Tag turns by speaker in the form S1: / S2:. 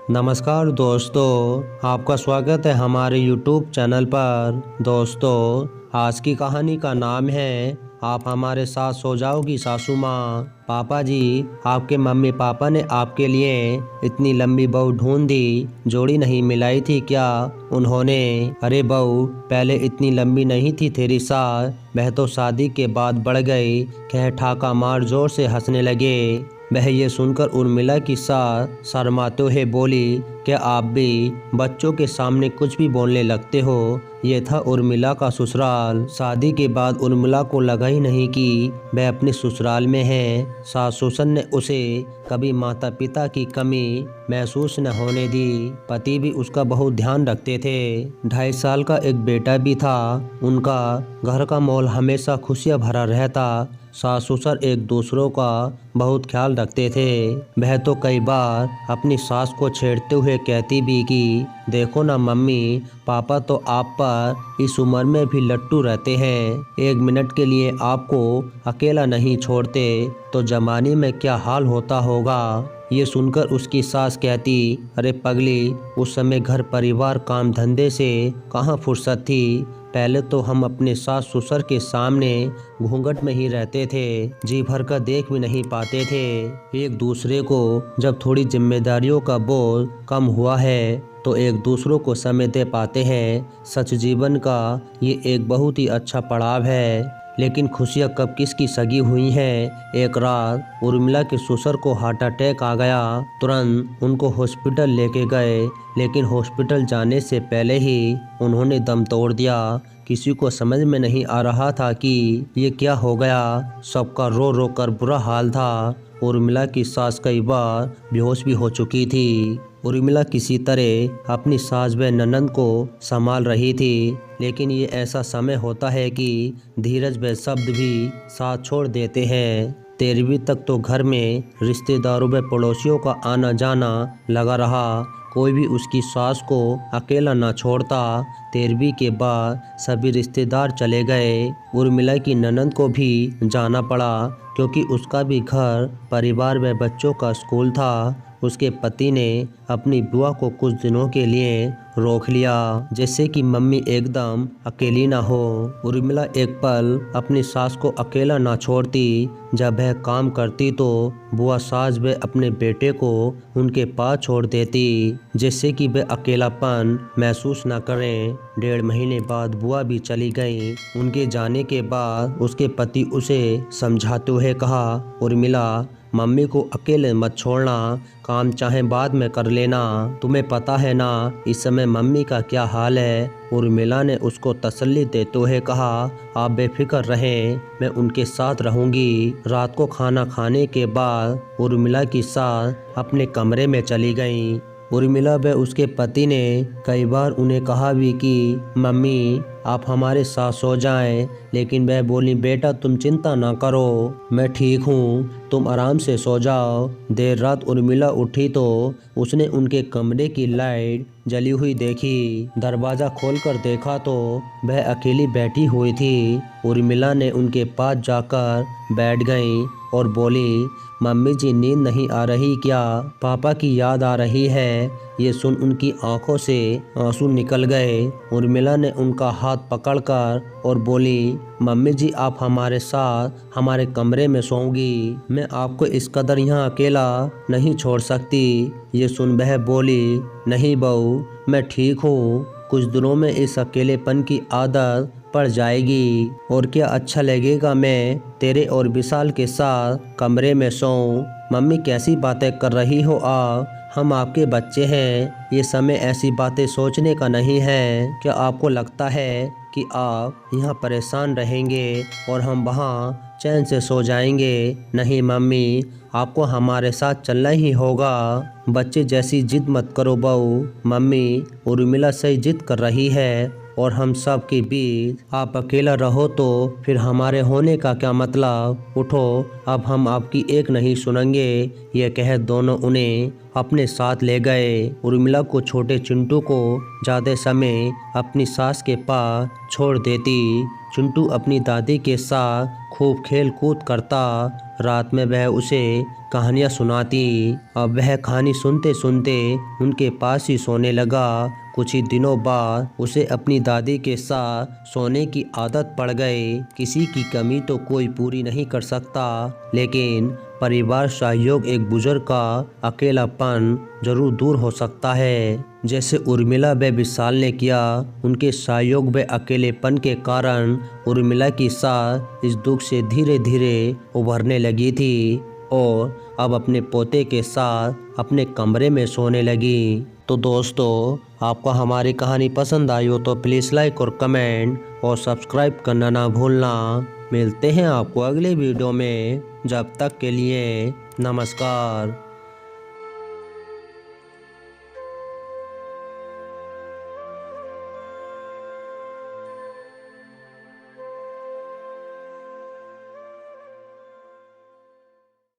S1: नमस्कार दोस्तों, आपका स्वागत है हमारे YouTube चैनल पर। दोस्तों, आज की कहानी का नाम है आप हमारे साथ सो जाओगी सासू माँ। पापा जी, आपके मम्मी पापा ने आपके लिए इतनी लंबी बहू ढूंढी, जोड़ी नहीं मिलाई थी क्या उन्होंने? अरे बहू, पहले इतनी लंबी नहीं थी तेरी सास, वह तो शादी के बाद बढ़ गई। कह ठाका मार जोर से हंसने लगे। वह ये सुनकर उर्मिला की सास शर्माते हुए बोली, क्या आप भी बच्चों के सामने कुछ भी बोलने लगते हो? ये था उर्मिला का ससुराल। शादी के बाद उर्मिला को लगा ही नहीं कि वह अपने ससुराल में है। सास ससुर ने उसे कभी माता पिता की कमी महसूस न होने दी। पति भी उसका बहुत ध्यान रखते थे। 2.5 साल का एक बेटा भी था। उनका घर का माहौल हमेशा खुशियां भरा रहता। सास ससुर एक दूसरों का बहुत ख्याल रखते थे। वह तो कई बार अपनी सास को छेड़ते हुए कहती भी कि देखो ना मम्मी, पापा तो आप पर इस उम्र में भी लट्टू रहते हैं, 1 मिनट के लिए आपको अकेला नहीं छोड़ते तो जमाने में क्या हाल होता होगा। ये सुनकर उसकी सास कहती, अरे पगली, उस समय घर परिवार काम धंधे से कहाँ फुर्सत थी। पहले तो हम अपने सास ससुर के सामने घूंघट में ही रहते थे, जी भर कर देख भी नहीं पाते थे एक दूसरे को। जब थोड़ी जिम्मेदारियों का बोझ कम हुआ है तो एक दूसरों को समय दे पाते हैं। सच जीवन का ये एक बहुत ही अच्छा पड़ाव है। लेकिन खुशियाँ कब किसकी सगी हुई हैं। एक रात उर्मिला के ससुर को हार्ट अटैक आ गया। तुरंत उनको हॉस्पिटल लेके गए, लेकिन हॉस्पिटल जाने से पहले ही उन्होंने दम तोड़ दिया। किसी को समझ में नहीं आ रहा था कि ये क्या हो गया। सबका रो रो कर बुरा हाल था। उर्मिला की सास कई बार बेहोश भी हो चुकी थी। उर्मिला किसी तरह अपनी सास व ननंद को संभाल रही थी, लेकिन ये ऐसा समय होता है कि धीरज व शब्द भी साथ छोड़ देते हैं। 13वीं तक तो घर में रिश्तेदारों व पड़ोसियों का आना जाना लगा रहा। कोई भी उसकी सास को अकेला न छोड़ता। 13वीं के बाद सभी रिश्तेदार चले गए। उर्मिला की ननंद को भी जाना पड़ा, क्योंकि उसका भी घर परिवार व बच्चों का स्कूल था। उसके पति ने अपनी बुआ को कुछ दिनों के लिए रोक लिया, जैसे कि मम्मी एकदम अकेली ना हो। उर्मिला एक पल अपनी सास को अकेला ना छोड़ती। जब वह काम करती तो बुआ सास व अपने बेटे को उनके पास छोड़ देती, जिससे कि वे अकेलापन महसूस न करें। 1.5 महीने बाद बुआ भी चली गई। उनके जाने के बाद उसके पति उसे समझाते हुए कहा, उर्मिला, मम्मी को अकेले मत छोड़ना, काम चाहे बाद में कर लेना। तुम्हें पता है ना इस समय मम्मी का क्या हाल है। उर्मिला ने उसको तसल्ली देते हुए कहा, आप बेफिक्र रहें, मैं उनके साथ रहूंगी। रात को खाना खाने के बाद उर्मिला की सास अपने कमरे में चली गई। उर्मिला व उसके पति ने कई बार उन्हें कहा भी कि मम्मी, आप हमारे साथ सो जाएं, लेकिन वह बोली, बेटा तुम चिंता ना करो, मैं ठीक हूँ, तुम आराम से सो जाओ। देर रात उर्मिला उठी तो उसने उनके कमरे की लाइट जली हुई देखी। दरवाज़ा खोलकर देखा तो वह अकेली बैठी हुई थी। उर्मिला ने उनके पास जाकर बैठ गई और बोली, मम्मी जी, नींद नहीं आ रही क्या? पापा की याद आ रही है? ये सुन उनकी आंखों से आंसू निकल गए। उर्मिला ने उनका हाथ पकड़कर और बोली, मम्मी जी, आप हमारे साथ हमारे कमरे में सोओगी। मैं आपको इस कदर यहाँ अकेला नहीं छोड़ सकती। ये सुन वह बोली, नहीं बहू, मैं ठीक हूँ, कुछ दिनों में इस अकेलेपन की आदत पड़ जाएगी और क्या अच्छा लगेगा मैं तेरे और विशाल के साथ कमरे में सोऊं। मम्मी, कैसी बातें कर रही हो आप? हम आपके बच्चे हैं। ये समय ऐसी बातें सोचने का नहीं है। क्या आपको लगता है कि आप यहाँ परेशान रहेंगे और हम वहाँ चैन से सो जाएंगे? नहीं मम्मी, आपको हमारे साथ चलना ही होगा। बच्चे जैसी जिद मत करो बहू। मम्मी, उर्मिला सही जिद कर रही है और हम सब के बीच आप अकेला रहो तो फिर हमारे होने का क्या मतलब। उठो, अब हम आपकी एक नहीं सुनेंगे। ये कह दोनों उन्हें अपने साथ ले गए। उर्मिला को छोटे चिंटू को ज़्यादा समय अपनी सास के पास छोड़ देती। चिंटू अपनी दादी के साथ खूब खेल कूद करता। रात में वह उसे कहानियाँ सुनाती। अब वह कहानी सुनते सुनते उनके पास ही सोने लगा। कुछ ही दिनों बाद उसे अपनी दादी के साथ सोने की आदत पड़ गई। किसी की कमी तो कोई पूरी नहीं कर सकता, लेकिन परिवार सहयोग एक बुजुर्ग का अकेलापन जरूर दूर हो सकता है। जैसे उर्मिला व विशाल ने किया। उनके सहयोग व अकेलेपन के कारण उर्मिला की सास इस दुख से धीरे धीरे उभरने लगी थी और अब अपने पोते के साथ अपने कमरे में सोने लगी। तो दोस्तों, आपको हमारी कहानी पसंद आई हो तो प्लीज़ लाइक और कमेंट और सब्सक्राइब करना ना भूलना। मिलते हैं आपको अगले वीडियो में। जब तक के लिए नमस्कार।